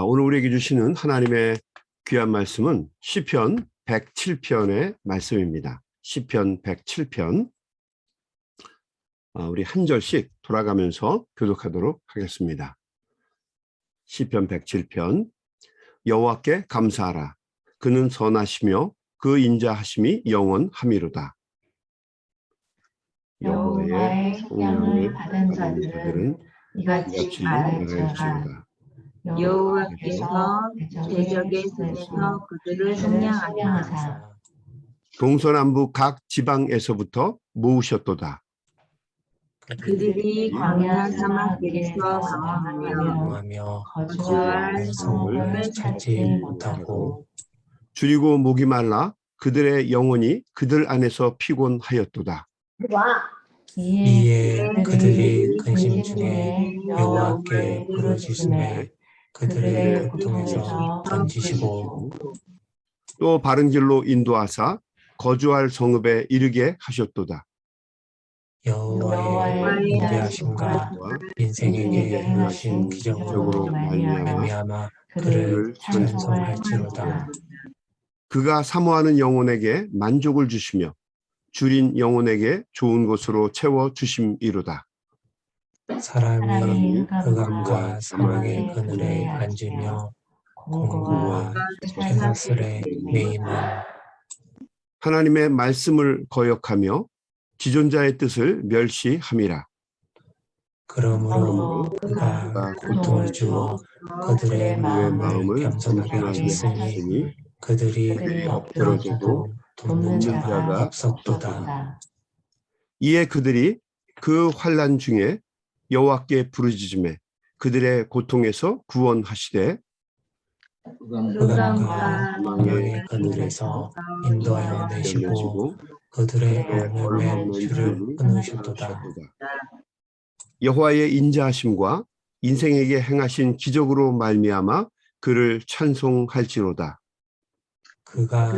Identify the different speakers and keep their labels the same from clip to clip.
Speaker 1: 오늘 우리에게 주시는 하나님의 귀한 말씀은 시편 107편의 말씀입니다. 시편 107편. 우리 한 절씩 돌아가면서 교독하도록 하겠습니다. 시편 107편. 여호와께 감사하라. 그는 선하시며 그 인자하심이 영원함이로다.
Speaker 2: 여호와의 속량을 받은 자들은 이같이 말할지어다.
Speaker 3: 여호와께서 대적의 손에서 그들을 속량하사
Speaker 1: 동서남북 각 지방에서부터 모으셨도다.
Speaker 3: 그들이 광야 사막길에서 방황하며 거주할 성을 찾지 못하고
Speaker 1: 줄이고 목이 말라 그들의 영혼이 그들 안에서 피곤하였도다.
Speaker 4: 이에 그들이 근심 중에 여호와께 부르짖음에 그들의 고통에서 던지시고
Speaker 1: 또 바른 길로 인도하사 거주할 성읍에 이르게 하셨도다.
Speaker 4: 여호와의 인자하심과 인생에게 행하신 기적으로 말미암아 그를 찬송할지로다.
Speaker 1: 그가 사모하는 영혼에게 만족을 주시며 줄인 영혼에게 좋은 것으로 채워 주심이로다.
Speaker 4: 사람이 흑암과 사망의 그늘에 앉으며 공고와 쇠사슬에 매임은
Speaker 1: 하나님의 말씀을 거역하며 지존자의 뜻을 멸시함이라.
Speaker 4: 그러므로 그가 고통을 주어 그들의 마음을 겸손하게 하셨으니 그들이 엎드러져도 돕는 자가 없었도다.
Speaker 1: 이에 그들이 그 환난 중에 여호와께 부르짖음에 그들의 고통에서 구원하시되
Speaker 4: 흑암과 사망의 그늘에서 인도하여 내시고 그들의 얼음의 줄을 끊으셨도다.
Speaker 1: 여호와의 인자하심과 인생에게 행하신 기적으로 말미암아 그를 찬송할지로다.
Speaker 4: 그가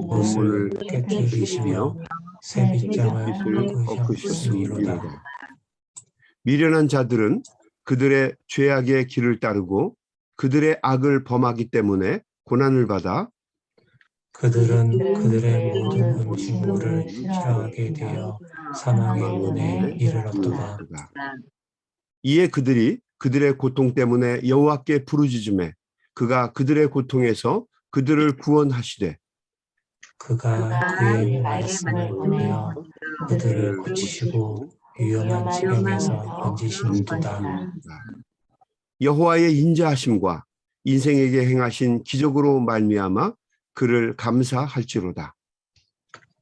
Speaker 4: 옷을 깨뜨리시며 새 빗장을 꺾으셨음이로다.
Speaker 1: 미련한 자들은 그들의 죄악의 길을 따르고 그들의 악을 범하기 때문에 고난을 받아
Speaker 4: 그들은 그들의 모든 음식물을 싫어하게 되어 사망의 문에 이르렀도다.
Speaker 1: 이에 그들이 그들의 고통 때문에 여호와께 부르짖음에 그가 그들의 고통에서 그들을 구원하시되
Speaker 4: 그가 그의 말씀을 보내어 그들을 고치시고 위험한 지경에서 건지시는도다.
Speaker 1: 여호와의 인자하심과 인생에게 행하신 기적으로 말미암아 그를 감사할지로다.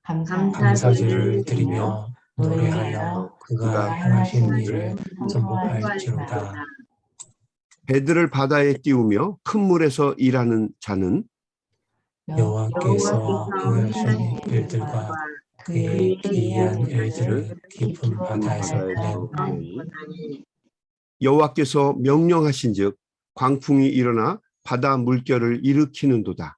Speaker 4: 감사제를 드리며 노래하여 그가 행하신 일을 선포할지로다.
Speaker 1: 배들을 바다에 띄우며 큰 물에서 일하는 자는
Speaker 4: 여호와께서 행하신 일들과 그의 기이한 일들을 깊은 바다에서 보내니
Speaker 1: 여호와께서 명령하신즉 광풍이 일어나 바다 물결을 일으키는도다.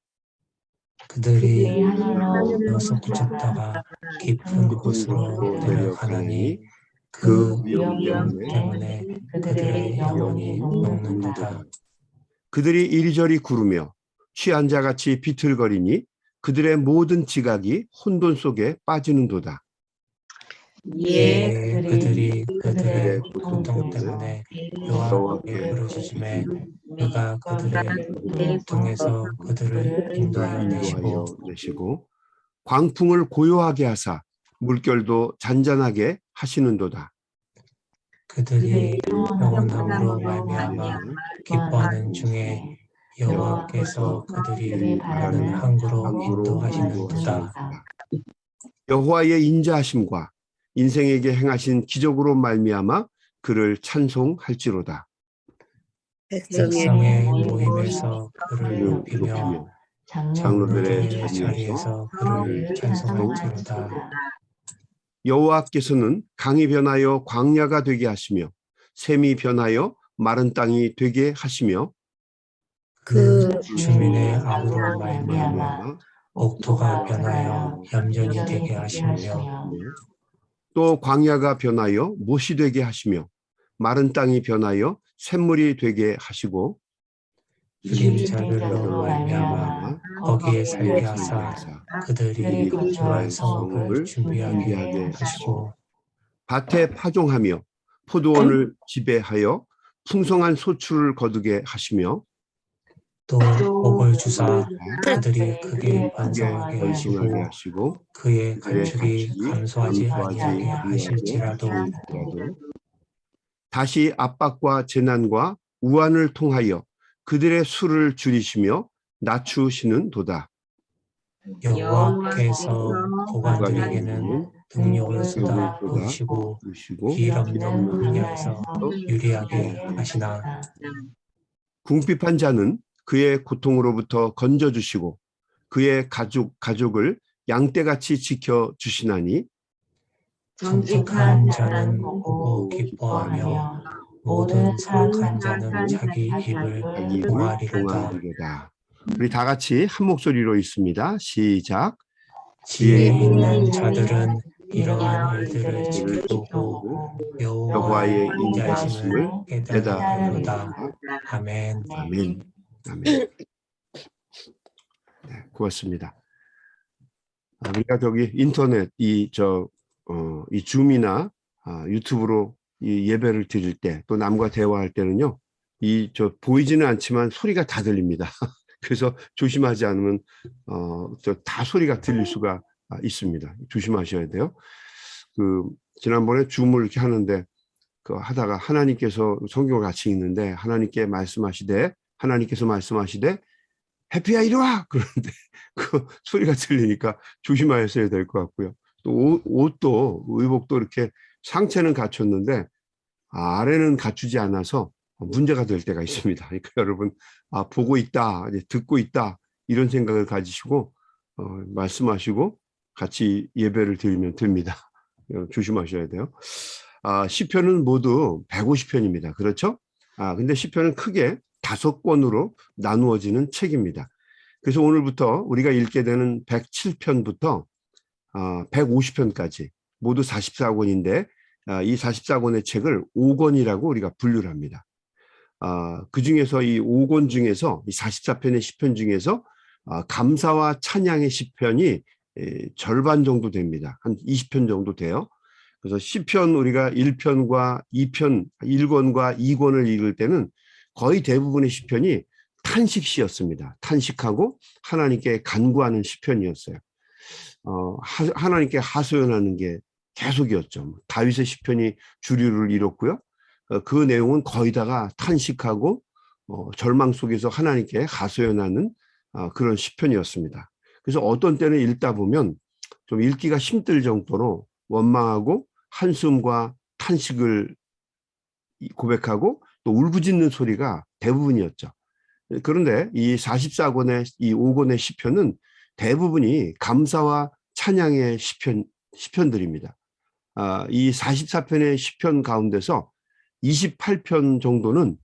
Speaker 4: 그들이 하늘로 솟구쳤다가 깊은 곳으로 내려가나니 그 위험 때문에 그들의 영혼이 녹는도다.
Speaker 1: 그들이 이리저리 구르며 취한 자같이 비틀거리니 그들의 모든 지각이 혼돈 속에 빠지는도다.
Speaker 4: 예, 그들이 그들의 고통 때문에 여호와께 부르짖음에 그가 그들의 고통에서 그들을 인도하여 내시고
Speaker 1: 광풍을 고요하게 하사 물결도 잔잔하게 하시는도다.
Speaker 4: 그들이 영원함으로 말미암아 기뻐하는 중에 여호와께서 그들이 바라는 항구로 인도하시는도다.
Speaker 1: 여호와의 인자하심과 인생에게 행하신 기적으로 말미암아 그를 찬송할지로다.
Speaker 4: 백성의 모임에서 그를 높이며 장로들의 자리에서 그를 찬송할지로다.
Speaker 1: 여호와께서는 강이 변하여 광야가 되게 하시며 샘이 변하여 마른 땅이 되게 하시며
Speaker 4: 그 주민의 악으로 말미암아 옥토가 변하여 얌전히 되게 하시며
Speaker 1: 또 광야가 변하여 못이 되게 하시며 마른 땅이 변하여 샘물이 되게 하시고
Speaker 4: 유림자들로 말미암아 거기에 살게 하사 그들이 거주할 성읍을 준비하게 하시고
Speaker 1: 밭에 파종하며 포도원을 지배하여 풍성한 소출을 거두게 하시며
Speaker 4: 또 복을 주사 그들이 크게 번성하게 하시고 그의 가축이 감소하지 아니하게 하실지라도
Speaker 1: 다시 압박과 재난과 우환을 통하여 그들의 수를 줄이시며 낮추시는 도다.
Speaker 4: 여호와께서 고관들에게는 능력을 쏟아 부으시고 길 없는 분야에서 유리하게 하시나
Speaker 1: 궁핍한 자는 그의 고통으로부터 건져주시고 그의 가족을 양떼같이 지켜주시나니
Speaker 4: 정직한 자는 보고 기뻐하며 모든 사악한 자는 자기 입을 봉하리로다.
Speaker 1: 우리 다 같이 한 목소리로 읽습니다. 시작.
Speaker 4: 지혜 있는 자들은 이러한 일들을 지켜보고 여호와의 인자하심을 깨달으리로다. 아멘.
Speaker 1: 아멘. 아멘. 네, 고맙습니다. 우리가 저기 인터넷 이 줌이나 유튜브로 이 예배를 드릴 때 또 남과 대화할 때는요, 보이지는 않지만 소리가 다 들립니다. 그래서 조심하지 않으면 다 소리가 들릴 수가 있습니다. 조심하셔야 돼요. 지난번에 줌을 이렇게 하는데 하다가 하나님께서 성경을 같이 읽는데 하나님께서 말씀하시되 해피야 이리 와! 그러는데 그 소리가 들리니까 조심하셔야 될 것 같고요. 또 의복도 이렇게 상체는 갖췄는데 아래는 갖추지 않아서 문제가 될 때가 있습니다. 그러니까 여러분 보고 있다, 듣고 있다 이런 생각을 가지시고 말씀하시고 같이 예배를 드리면 됩니다. 조심하셔야 돼요. 시편은 모두 150편입니다. 그렇죠? 근데 시편은 크게 5권으로 나누어지는 책입니다. 그래서 오늘부터 우리가 읽게 되는 107편부터 150편까지 모두 44권인데 이 44권의 책을 5권이라고 우리가 분류를 합니다. 그 중에서 이 5권 중에서 이 44편의 시편 중에서 감사와 찬양의 시편이 절반 정도 됩니다. 한 20편 정도 돼요. 그래서 시편 우리가 1편과 2편, 1권과 2권을 읽을 때는 거의 대부분의 시편이 탄식시였습니다. 탄식하고 하나님께 간구하는 시편이었어요. 하나님께 하소연하는 게 계속이었죠. 다윗의 시편이 주류를 이뤘고요. 그 내용은 거의 다가 탄식하고 절망 속에서 하나님께 하소연하는 그런 시편이었습니다. 그래서 어떤 때는 읽다 보면 좀 읽기가 힘들 정도로 원망하고 한숨과 탄식을 고백하고 또 울부짖는 소리가 대부분이었죠. 그런데 이 44권의 이 5권의 시편은 대부분이 감사와 찬양의 시편들입니다. 이 44편의 시편 가운데서 28편 정도는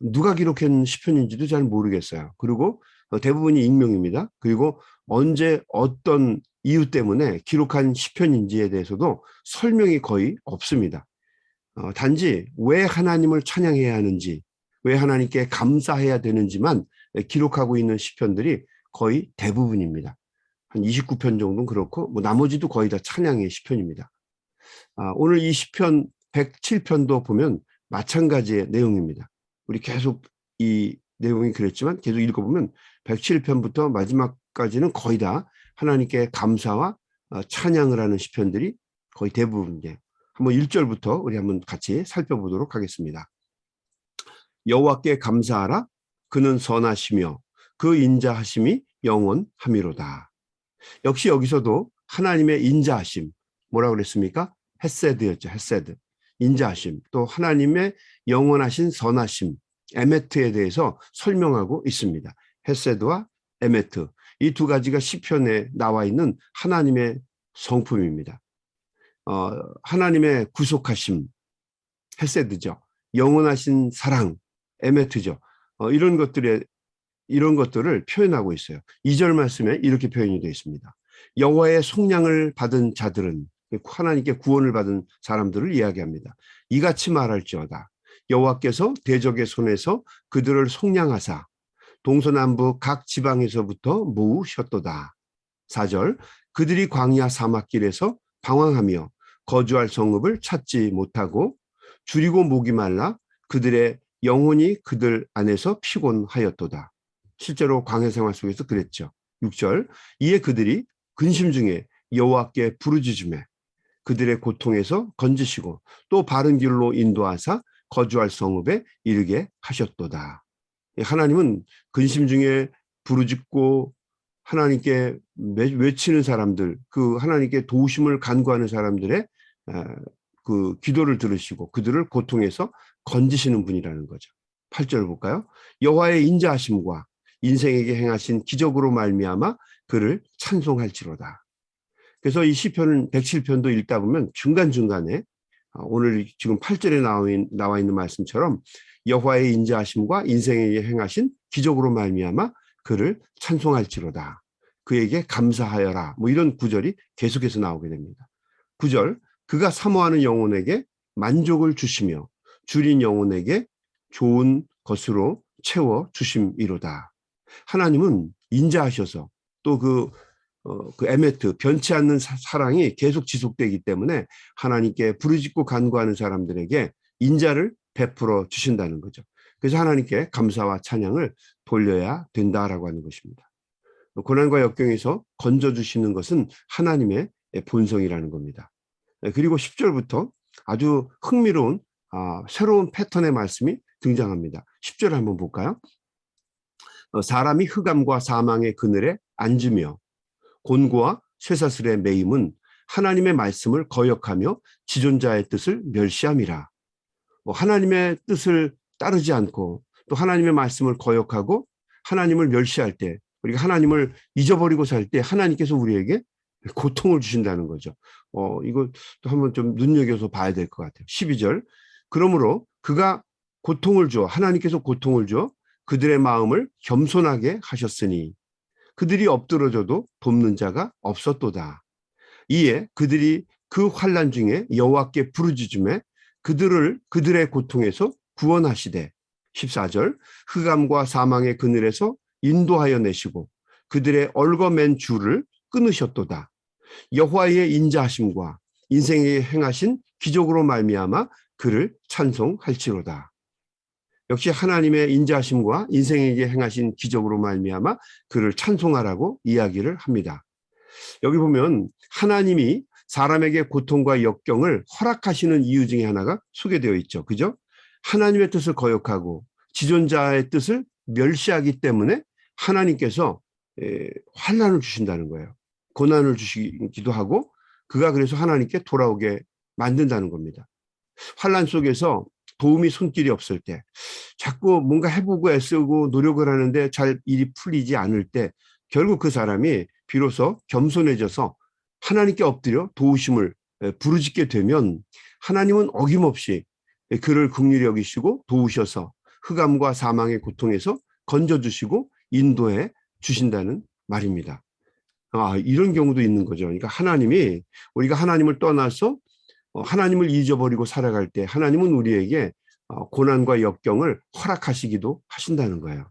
Speaker 1: 누가 기록한 시편인지도 잘 모르겠어요. 그리고 대부분이 익명입니다. 그리고 언제 어떤 이유 때문에 기록한 시편인지에 대해서도 설명이 거의 없습니다. 단지 왜 하나님을 찬양해야 하는지, 왜 하나님께 감사해야 되는지만 기록하고 있는 시편들이 거의 대부분입니다. 한 29편 정도는 그렇고 나머지도 거의 다 찬양의 시편입니다. 오늘 이 시편 107편도 보면 마찬가지의 내용입니다. 우리 계속 이 내용이 그랬지만 계속 읽어보면 107편부터 마지막까지는 거의 다 하나님께 감사와 찬양을 하는 시편들이 거의 대부분이에요. 한번 1절부터 우리 한번 같이 살펴보도록 하겠습니다. 여호와께 감사하라. 그는 선하시며 그 인자하심이 영원함이로다. 역시 여기서도 하나님의 인자하심, 뭐라고 그랬습니까? 헤세드였죠. 헤세드. 인자하심. 또 하나님의 영원하신 선하심, 에메트에 대해서 설명하고 있습니다. 헤세드와 에메트. 이 두 가지가 시편에 나와 있는 하나님의 성품입니다. 하나님의 구속하심, 헤세드죠. 영원하신 사랑, 에메트죠. 이런 것들을 표현하고 있어요. 2절 말씀에 이렇게 표현이 되어 있습니다. 여호와의 속량을 받은 자들은, 하나님께 구원을 받은 사람들을 이야기합니다. 이같이 말할지어다. 여호와께서 대적의 손에서 그들을 속량하사 동서남북 각 지방에서부터 모으셨도다. 4절 그들이 광야 사막길에서 방황하며 거주할 성읍을 찾지 못하고 줄이고 목이 말라 그들의 영혼이 그들 안에서 피곤하였도다. 실제로 광야 생활 속에서 그랬죠. 6절 이에 그들이 근심 중에 여호와께 부르짖으매 그들의 고통에서 건지시고 또 바른 길로 인도하사 거주할 성읍에 이르게 하셨도다. 하나님은 근심 중에 부르짖고 하나님께 외치는 사람들, 그 하나님께 도우심을 간구하는 사람들의 그 기도를 들으시고 그들을 고통에서 건지시는 분이라는 거죠. 8절 볼까요? 여호와의 인자하심과 인생에게 행하신 기적으로 말미암아 그를 찬송할지로다. 그래서 이 시편 107편도 읽다 보면 중간중간에 오늘 지금 8절에 나와 있는 말씀처럼 여호와의 인자하심과 인생에게 행하신 기적으로 말미암아 그를 찬송할지로다. 그에게 감사하여라. 뭐 이런 구절이 계속해서 나오게 됩니다. 9절 그가 사모하는 영혼에게 만족을 주시며 줄인 영혼에게 좋은 것으로 채워 주심이로다. 하나님은 인자하셔서 또 그 에메트 변치 않는 사랑이 계속 지속되기 때문에 하나님께 부르짖고 간구하는 사람들에게 인자를 베풀어 주신다는 거죠. 그래서 하나님께 감사와 찬양을 돌려야 된다라고 하는 것입니다. 고난과 역경에서 건져주시는 것은 하나님의 본성이라는 겁니다. 그리고 10절부터 아주 흥미로운 새로운 패턴의 말씀이 등장합니다. 10절 한번 볼까요? 사람이 흑암과 사망의 그늘에 앉으며 곤고와 쇠사슬의 매임은 하나님의 말씀을 거역하며 지존자의 뜻을 멸시함이라. 하나님의 뜻을 따르지 않고 또 하나님의 말씀을 거역하고 하나님을 멸시할 때 우리가 하나님을 잊어버리고 살 때 하나님께서 우리에게 고통을 주신다는 거죠. 이거 또 한번 좀 눈여겨서 봐야 될 것 같아요. 12절 그러므로 그가 고통을 줘 하나님께서 고통을 줘 그들의 마음을 겸손하게 하셨으니 그들이 엎드러져도 돕는 자가 없었도다. 이에 그들이 그 환난 중에 여호와께 부르짖음에 그들의 고통에서 구원하시되 14절 흑암과 사망의 그늘에서 인도하여 내시고 그들의 얽어맨 줄을 끊으셨도다. 여호와의 인자하심과 인생에 행하신 기적으로 말미암아 그를 찬송할지로다. 역시 하나님의 인자하심과 인생에게 행하신 기적으로 말미암아 그를 찬송하라고 이야기를 합니다. 여기 보면 하나님이 사람에게 고통과 역경을 허락하시는 이유 중에 하나가 소개되어 있죠. 그죠? 하나님의 뜻을 거역하고 지존자의 뜻을 멸시하기 때문에 하나님께서 환난을 주신다는 거예요. 고난을 주시기도 하고 그가 그래서 하나님께 돌아오게 만든다는 겁니다. 환난 속에서 도움이 손길이 없을 때 자꾸 뭔가 해보고 애쓰고 노력을 하는데 잘 일이 풀리지 않을 때 결국 그 사람이 비로소 겸손해져서 하나님께 엎드려 도우심을 부르짖게 되면 하나님은 어김없이 그를 긍휼히 여기시고 도우셔서 흑암과 사망의 고통에서 건져주시고 인도해 주신다는 말입니다. 이런 경우도 있는 거죠. 그러니까 하나님이 우리가 하나님을 떠나서 하나님을 잊어버리고 살아갈 때 하나님은 우리에게 고난과 역경을 허락하시기도 하신다는 거예요.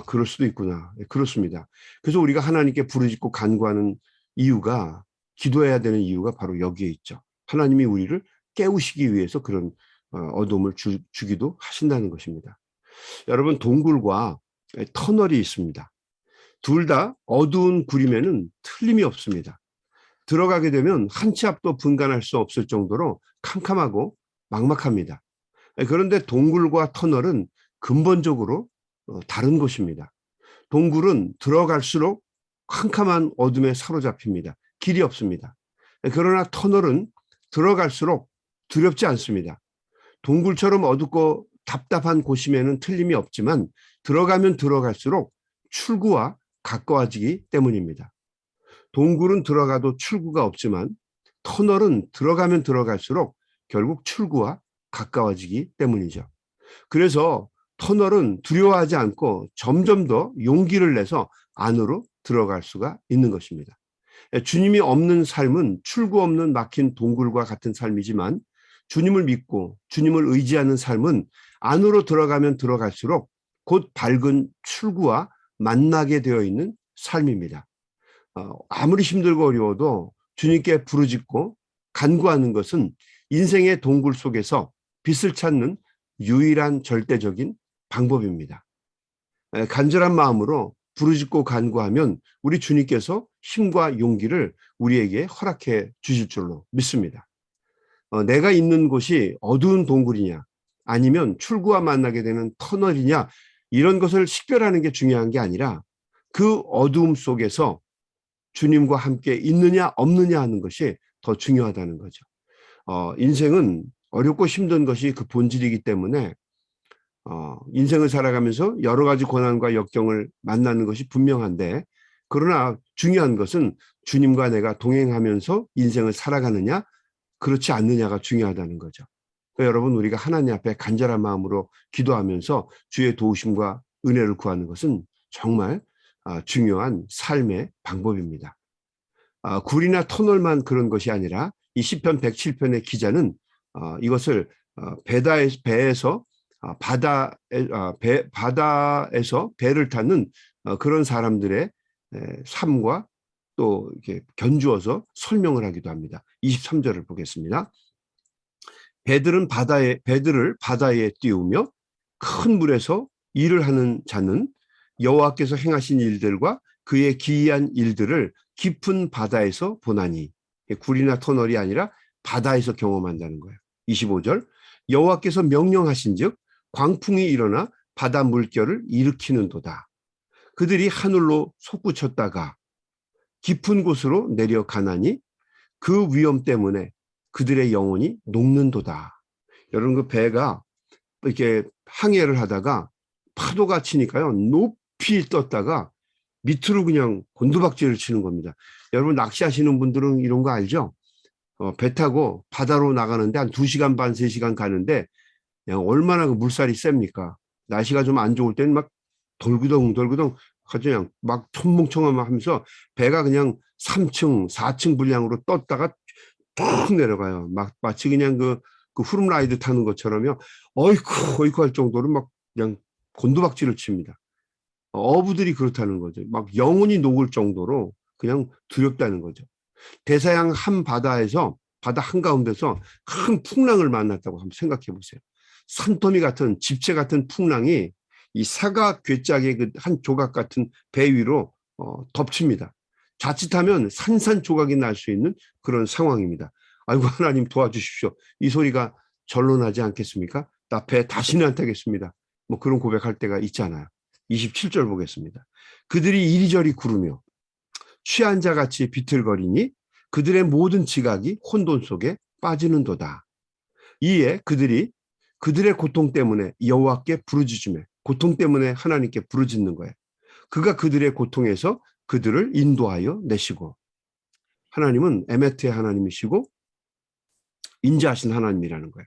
Speaker 1: 그럴 수도 있구나. 그렇습니다. 그래서 우리가 하나님께 부르짖고 간구하는 이유가 기도해야 되는 이유가 바로 여기에 있죠. 하나님이 우리를 깨우시기 위해서 그런 어둠을 주기도 하신다는 것입니다. 여러분 동굴과 터널이 있습니다. 둘 다 어두운 구림에는 틀림이 없습니다. 들어가게 되면 한 치 앞도 분간할 수 없을 정도로 캄캄하고 막막합니다. 그런데 동굴과 터널은 근본적으로 다른 것입니다. 동굴은 들어갈수록 캄캄한 어둠에 사로잡힙니다. 길이 없습니다. 그러나 터널은 들어갈수록 두렵지 않습니다. 동굴처럼 어둡고 답답한 곳임에는 틀림이 없지만 들어가면 들어갈수록 출구와 가까워지기 때문입니다. 동굴은 들어가도 출구가 없지만 터널은 들어가면 들어갈수록 결국 출구와 가까워지기 때문이죠. 그래서 터널은 두려워하지 않고 점점 더 용기를 내서 안으로 들어갈 수가 있는 것입니다. 주님이 없는 삶은 출구 없는 막힌 동굴과 같은 삶이지만 주님을 믿고 주님을 의지하는 삶은 안으로 들어가면 들어갈수록 곧 밝은 출구와 만나게 되어 있는 삶입니다. 아무리 힘들고 어려워도 주님께 부르짖고 간구하는 것은 인생의 동굴 속에서 빛을 찾는 유일한 절대적인 방법입니다. 간절한 마음으로 부르짖고 간구하면 우리 주님께서 힘과 용기를 우리에게 허락해 주실 줄로 믿습니다. 내가 있는 곳이 어두운 동굴이냐 아니면 출구와 만나게 되는 터널이냐 이런 것을 식별하는 게 중요한 게 아니라 그 어두움 속에서 주님과 함께 있느냐 없느냐 하는 것이 더 중요하다는 거죠. 인생은 어렵고 힘든 것이 그 본질이기 때문에 인생을 살아가면서 여러 가지 고난과 역경을 만나는 것이 분명한데, 그러나 중요한 것은 주님과 내가 동행하면서 인생을 살아가느냐 그렇지 않느냐가 중요하다는 거죠. 그러니까 여러분, 우리가 하나님 앞에 간절한 마음으로 기도하면서 주의 도우심과 은혜를 구하는 것은 정말 중요한 삶의 방법입니다. 굴이나 터널만 그런 것이 아니라 이 시편 107편의 기자는 이것을 배에서 바다에서 배를 타는 그런 사람들의 삶과 또 이렇게 견주어서 설명을 하기도 합니다. 23절을 보겠습니다. 배들을 바다에 띄우며 큰 물에서 일을 하는 자는 여호와께서 행하신 일들과 그의 기이한 일들을 깊은 바다에서 보나니, 굴이나 터널이 아니라 바다에서 경험한다는 거예요. 25절, 여호와께서 명령하신즉 광풍이 일어나 바다 물결을 일으키는도다. 그들이 하늘로 솟구쳤다가 깊은 곳으로 내려가나니 그 위험 때문에 그들의 영혼이 녹는도다. 여러분, 그 배가 이렇게 항해를 하다가 파도가 치니까요, 높이 떴다가 밑으로 그냥 곤두박질을 치는 겁니다. 여러분, 낚시하시는 분들은 이런 거 알죠? 배 타고 바다로 나가는데 한 2시간 반, 3시간 가는데 그냥 얼마나 그 물살이 셉니까? 날씨가 좀 안 좋을 때는 막 돌구덩 그냥 막 첨벙첨벙하면서 배가 그냥 3층, 4층 분량으로 떴다가 쭉 내려가요. 마치 그냥 그 후룸라이드 타는 것처럼요. 어이쿠 할 정도로 막 그냥 곤두박질을 칩니다. 어부들이 그렇다는 거죠. 막 영혼이 녹을 정도로 그냥 두렵다는 거죠. 대서양 바다 한가운데서 큰 풍랑을 만났다고 한번 생각해 보세요. 산더미 같은, 집체 같은 풍랑이 이 사과 괴짝의 그 한 조각 같은 배 위로 덮칩니다. 자칫하면 산산조각이 날 수 있는 그런 상황입니다. 아이고, 하나님 도와주십시오. 이 소리가 절로 나지 않겠습니까? 나 배 다시는 안 타겠습니다. 뭐 그런 고백할 때가 있잖아요. 27절 보겠습니다. 그들이 이리저리 구르며 취한 자같이 비틀거리니 그들의 모든 지각이 혼돈 속에 빠지는도다. 이에 그들의 고통 때문에 여호와께 부르짖으며, 고통 때문에 하나님께 부르짖는 거예요. 그가 그들의 고통에서 그들을 인도하여 내시고, 하나님은 에메트의 하나님이시고 인자하신 하나님이라는 거예요.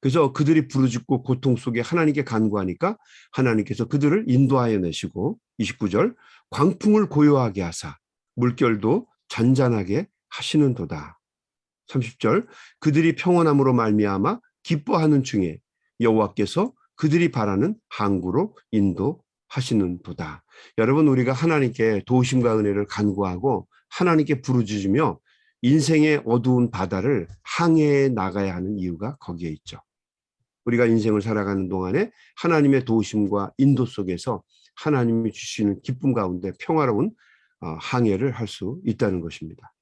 Speaker 1: 그래서 그들이 부르짖고 고통 속에 하나님께 간구하니까 하나님께서 그들을 인도하여 내시고, 29절, 광풍을 고요하게 하사 물결도 잔잔하게 하시는도다. 30절, 그들이 평온함으로 말미암아 기뻐하는 중에 여호와께서 그들이 바라는 항구로 인도하시는도다. 여러분, 우리가 하나님께 도우심과 은혜를 간구하고 하나님께 부르짖으며 인생의 어두운 바다를 항해해 나가야 하는 이유가 거기에 있죠. 우리가 인생을 살아가는 동안에 하나님의 도우심과 인도 속에서 하나님이 주시는 기쁨 가운데 평화로운 항해를 할 수 있다는 것입니다.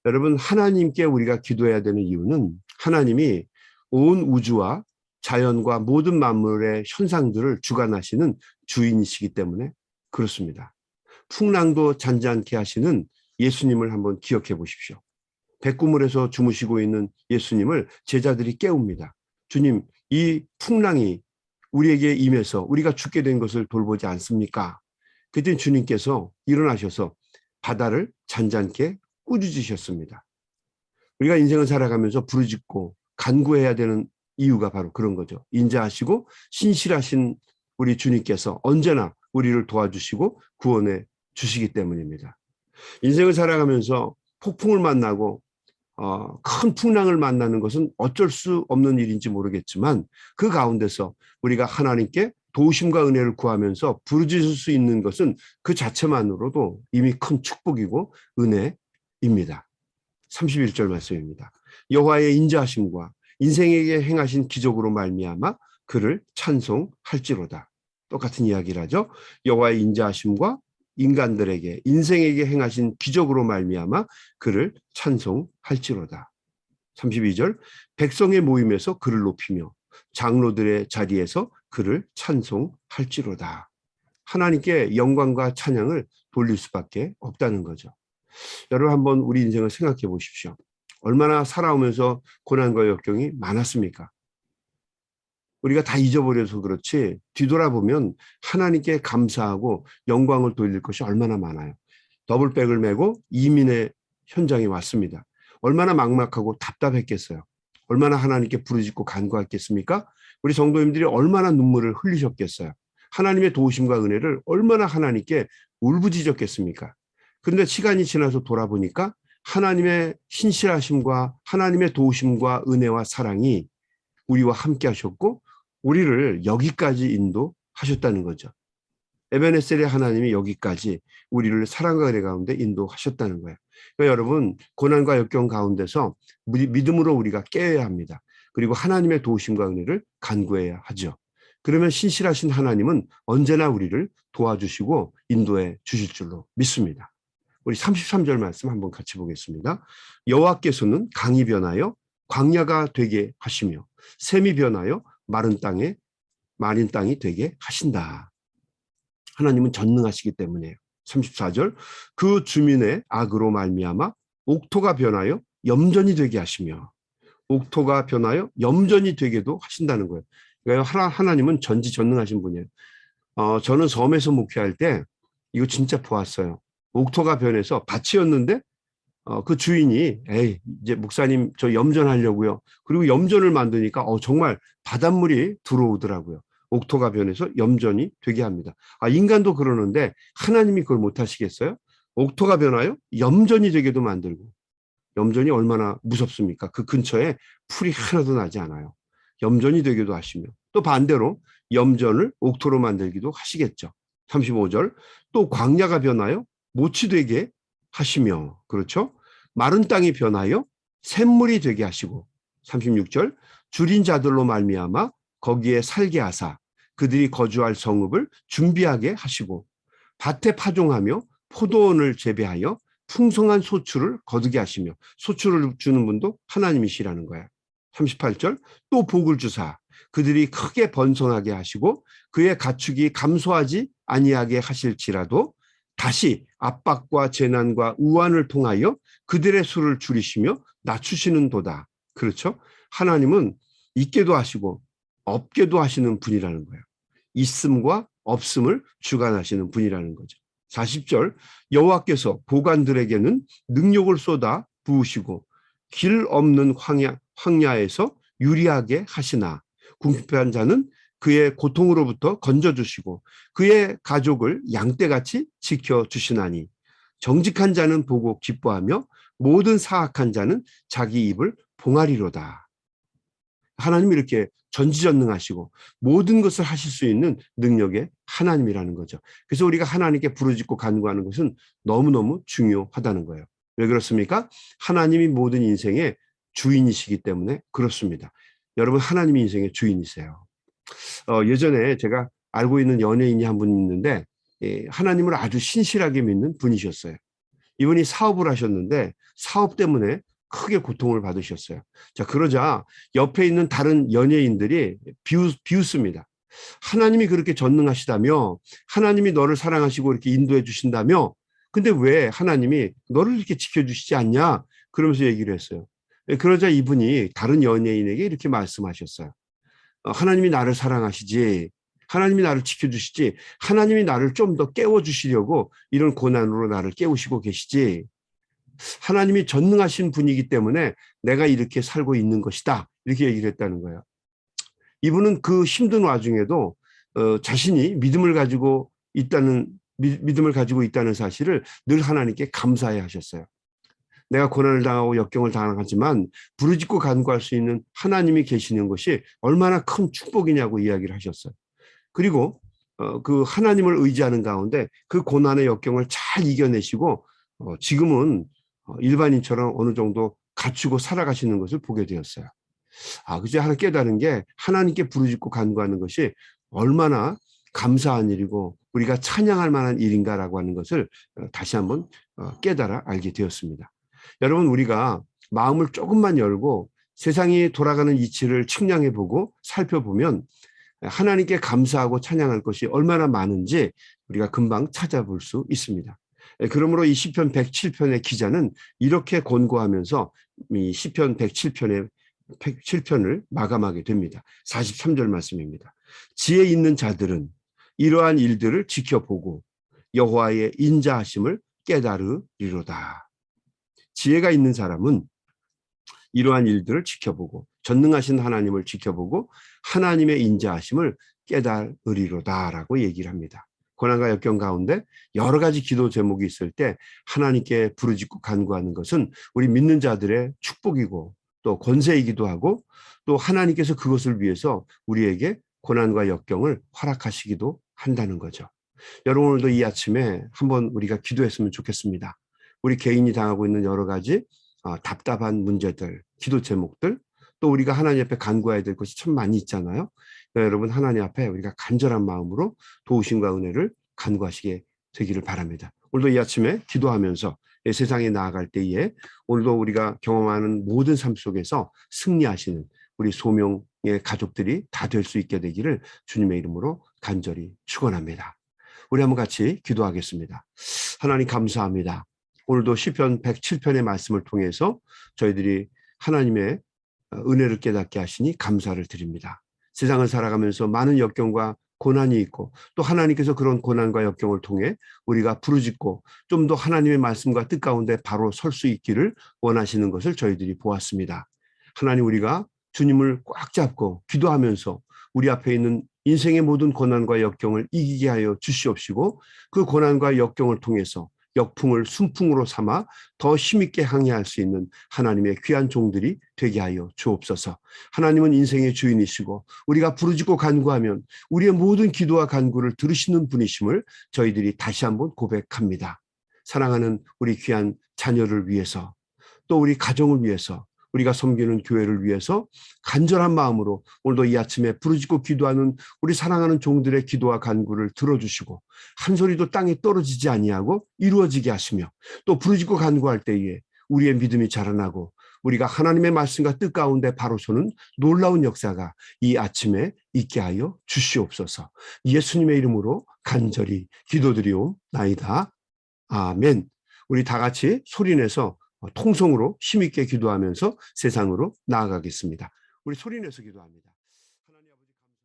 Speaker 1: 여러분, 하나님께 우리가 기도해야 되는 이유는 하나님이 온 우주와 자연과 모든 만물의 현상들을 주관하시는 주인이시기 때문에 그렇습니다. 풍랑도 잔잔케 하시는 예수님을 한번 기억해 보십시오. 백구물에서 주무시고 있는 예수님을 제자들이 깨웁니다. 주님, 이 풍랑이 우리에게 임해서 우리가 죽게 된 것을 돌보지 않습니까? 그때 주님께서 일어나셔서 바다를 잔잔케 꾸짖으셨습니다. 우리가 인생을 살아가면서 부르짖고 간구해야 되는 이유가 바로 그런 거죠. 인자하시고 신실하신 우리 주님께서 언제나 우리를 도와주시고 구원해 주시기 때문입니다. 인생을 살아가면서 폭풍을 만나고 큰 풍랑을 만나는 것은 어쩔 수 없는 일인지 모르겠지만 그 가운데서 우리가 하나님께 도우심과 은혜를 구하면서 부르짖을 수 있는 것은 그 자체만으로도 이미 큰 축복이고 은혜입니다. 31절 말씀입니다. 여호와의 인자하심과 인생에게 행하신 기적으로 말미암아 그를 찬송할지로다. 똑같은 이야기를 하죠. 여호와의 인자하심과 인간들에게 인생에게 행하신 기적으로 말미암아 그를 찬송할지로다. 32절 백성의 모임에서 그를 높이며 장로들의 자리에서 그를 찬송할지로다. 하나님께 영광과 찬양을 돌릴 수밖에 없다는 거죠. 여러분 한번 우리 인생을 생각해 보십시오. 얼마나 살아오면서 고난과 역경이 많았습니까? 우리가 다 잊어버려서 그렇지 뒤돌아보면 하나님께 감사하고 영광을 돌릴 것이 얼마나 많아요. 더블백을 메고 이민의 현장에 왔습니다. 얼마나 막막하고 답답했겠어요. 얼마나 하나님께 부르짖고 간구했겠습니까? 우리 성도님들이 얼마나 눈물을 흘리셨겠어요. 하나님의 도우심과 은혜를 얼마나 하나님께 울부짖었겠습니까? 그런데 시간이 지나서 돌아보니까 하나님의 신실하심과 하나님의 도우심과 은혜와 사랑이 우리와 함께 하셨고 우리를 여기까지 인도하셨다는 거죠. 에베네셀의 하나님이 여기까지 우리를 사랑과 은혜 가운데 인도하셨다는 거예요. 그러니까 여러분 고난과 역경 가운데서 믿음으로 우리가 깨어야 합니다. 그리고 하나님의 도우심과 은혜를 간구해야 하죠. 그러면 신실하신 하나님은 언제나 우리를 도와주시고 인도해 주실 줄로 믿습니다. 우리 33절 말씀 한번 같이 보겠습니다. 여호와께서는 강이 변하여 광야가 되게 하시며 샘이 변하여 마른 땅이 되게 하신다. 하나님은 전능하시기 때문에요. 34절 그 주민의 악으로 말미암아 옥토가 변하여 염전이 되게 하시며 옥토가 변하여 염전이 되게도 하신다는 거예요. 그러니까 하나님은 전지전능하신 분이에요. 저는 섬에서 목회할 때 이거 진짜 보았어요. 옥토가 변해서 밭이었는데 그 주인이 이제 목사님 저 염전하려고요. 그리고 염전을 만드니까 정말 바닷물이 들어오더라고요. 옥토가 변해서 염전이 되게 합니다. 인간도 그러는데 하나님이 그걸 못 하시겠어요? 옥토가 변하여 염전이 되게도 만들고 염전이 얼마나 무섭습니까? 그 근처에 풀이 하나도 나지 않아요. 염전이 되게도 하시며 또 반대로 염전을 옥토로 만들기도 하시겠죠. 35절 또 광야가 변하여 모치 되게 하시며 그렇죠? 마른 땅이 변하여 샘물이 되게 하시고 36절 줄인 자들로 말미암아 거기에 살게 하사 그들이 거주할 성읍을 준비하게 하시고 밭에 파종하며 포도원을 재배하여 풍성한 소출을 거두게 하시며 소출을 주는 분도 하나님이시라는 거야. 38절 또 복을 주사 그들이 크게 번성하게 하시고 그의 가축이 감소하지 아니하게 하실지라도 다시 압박과 재난과 우환을 통하여 그들의 수를 줄이시며 낮추시는 도다. 그렇죠? 하나님은 있게도 하시고 없게도 하시는 분이라는 거예요. 있음과 없음을 주관하시는 분이라는 거죠. 40절 여호와께서 보관들에게는 능력을 쏟아 부으시고 길 없는 황야에서 유리하게 하시나 궁핍한 자는 그의 고통으로부터 건져주시고 그의 가족을 양떼같이 지켜주시나니 정직한 자는 보고 기뻐하며 모든 사악한 자는 자기 입을 봉하리로다. 하나님이 이렇게 전지전능하시고 모든 것을 하실 수 있는 능력의 하나님이라는 거죠. 그래서 우리가 하나님께 부르짖고 간구하는 것은 너무너무 중요하다는 거예요. 왜 그렇습니까? 하나님이 모든 인생의 주인이시기 때문에 그렇습니다. 여러분 하나님이 인생의 주인이세요. 예전에 제가 알고 있는 연예인이 한 분 있는데 하나님을 아주 신실하게 믿는 분이셨어요. 이분이 사업을 하셨는데 사업 때문에 크게 고통을 받으셨어요. 자, 그러자 옆에 있는 다른 연예인들이 비웃습니다. 하나님이 그렇게 전능하시다며 하나님이 너를 사랑하시고 이렇게 인도해 주신다며 근데 왜 하나님이 너를 이렇게 지켜주시지 않냐? 그러면서 얘기를 했어요. 그러자 이분이 다른 연예인에게 이렇게 말씀하셨어요. 하나님이 나를 사랑하시지 하나님이 나를 지켜주시지 하나님이 나를 좀 더 깨워주시려고 이런 고난으로 나를 깨우시고 계시지 하나님이 전능하신 분이기 때문에 내가 이렇게 살고 있는 것이다 이렇게 얘기를 했다는 거예요. 이분은 그 힘든 와중에도 자신이 믿음을 가지고 있다는 사실을 늘 하나님께 감사해 하셨어요. 내가 고난을 당하고 역경을 당하지만 부르짖고 간구할 수 있는 하나님이 계시는 것이 얼마나 큰 축복이냐고 이야기를 하셨어요. 그리고 그 하나님을 의지하는 가운데 그 고난의 역경을 잘 이겨내시고 지금은 일반인처럼 어느 정도 갖추고 살아가시는 것을 보게 되었어요. 그제 하나 깨달은 게 하나님께 부르짖고 간구하는 것이 얼마나 감사한 일이고 우리가 찬양할 만한 일인가라고 하는 것을 다시 한번 깨달아 알게 되었습니다. 여러분, 우리가 마음을 조금만 열고 세상이 돌아가는 이치를 측량해 보고 살펴보면 하나님께 감사하고 찬양할 것이 얼마나 많은지 우리가 금방 찾아볼 수 있습니다. 그러므로 이 시편 107편의 기자는 이렇게 권고하면서 이 시편 107편을 마감하게 됩니다. 43절 말씀입니다. 지혜 있는 자들은 이러한 일들을 지켜보고 여호와의 인자하심을 깨달으리로다. 지혜가 있는 사람은 이러한 일들을 지켜보고 전능하신 하나님을 지켜보고 하나님의 인자하심을 깨달으리로다라고 얘기를 합니다. 고난과 역경 가운데 여러 가지 기도 제목이 있을 때 하나님께 부르짖고 간구하는 것은 우리 믿는 자들의 축복이고 또 권세이기도 하고 또 하나님께서 그것을 위해서 우리에게 고난과 역경을 허락하시기도 한다는 거죠. 여러분, 오늘도 이 아침에 한번 우리가 기도했으면 좋겠습니다. 우리 개인이 당하고 있는 여러 가지 답답한 문제들, 기도 제목들, 또 우리가 하나님 앞에 간구해야 될 것이 참 많이 있잖아요. 여러분, 하나님 앞에 우리가 간절한 마음으로 도우심과 은혜를 간구하시게 되기를 바랍니다. 오늘도 이 아침에 기도하면서 세상에 나아갈 때에 오늘도 우리가 경험하는 모든 삶 속에서 승리하시는 우리 소명의 가족들이 다 될 수 있게 되기를 주님의 이름으로 간절히 축원합니다. 우리 한번 같이 기도하겠습니다. 하나님, 감사합니다. 오늘도 시편 107편의 말씀을 통해서 저희들이 하나님의 은혜를 깨닫게 하시니 감사를 드립니다. 세상을 살아가면서 많은 역경과 고난이 있고 또 하나님께서 그런 고난과 역경을 통해 우리가 부르짖고 좀 더 하나님의 말씀과 뜻 가운데 바로 설 수 있기를 원하시는 것을 저희들이 보았습니다. 하나님, 우리가 주님을 꽉 잡고 기도하면서 우리 앞에 있는 인생의 모든 고난과 역경을 이기게 하여 주시옵시고 그 고난과 역경을 통해서 역풍을 순풍으로 삼아 더 힘있게 항해할 수 있는 하나님의 귀한 종들이 되게 하여 주옵소서. 하나님은 인생의 주인이시고 우리가 부르짖고 간구하면 우리의 모든 기도와 간구를 들으시는 분이심을 저희들이 다시 한번 고백합니다. 사랑하는 우리 귀한 자녀를 위해서 또 우리 가정을 위해서 우리가 섬기는 교회를 위해서 간절한 마음으로 오늘도 이 아침에 부르짖고 기도하는 우리 사랑하는 종들의 기도와 간구를 들어주시고 한 소리도 땅에 떨어지지 아니하고 이루어지게 하시며 또 부르짖고 간구할 때에 우리의 믿음이 자라나고 우리가 하나님의 말씀과 뜻 가운데 바로 서는 놀라운 역사가 이 아침에 있게 하여 주시옵소서. 예수님의 이름으로 간절히 기도드리옵나이다. 아멘. 우리 다 같이 소리내서 통성으로 힘있게 기도하면서 세상으로 나아가겠습니다. 우리 소리내서 기도합니다.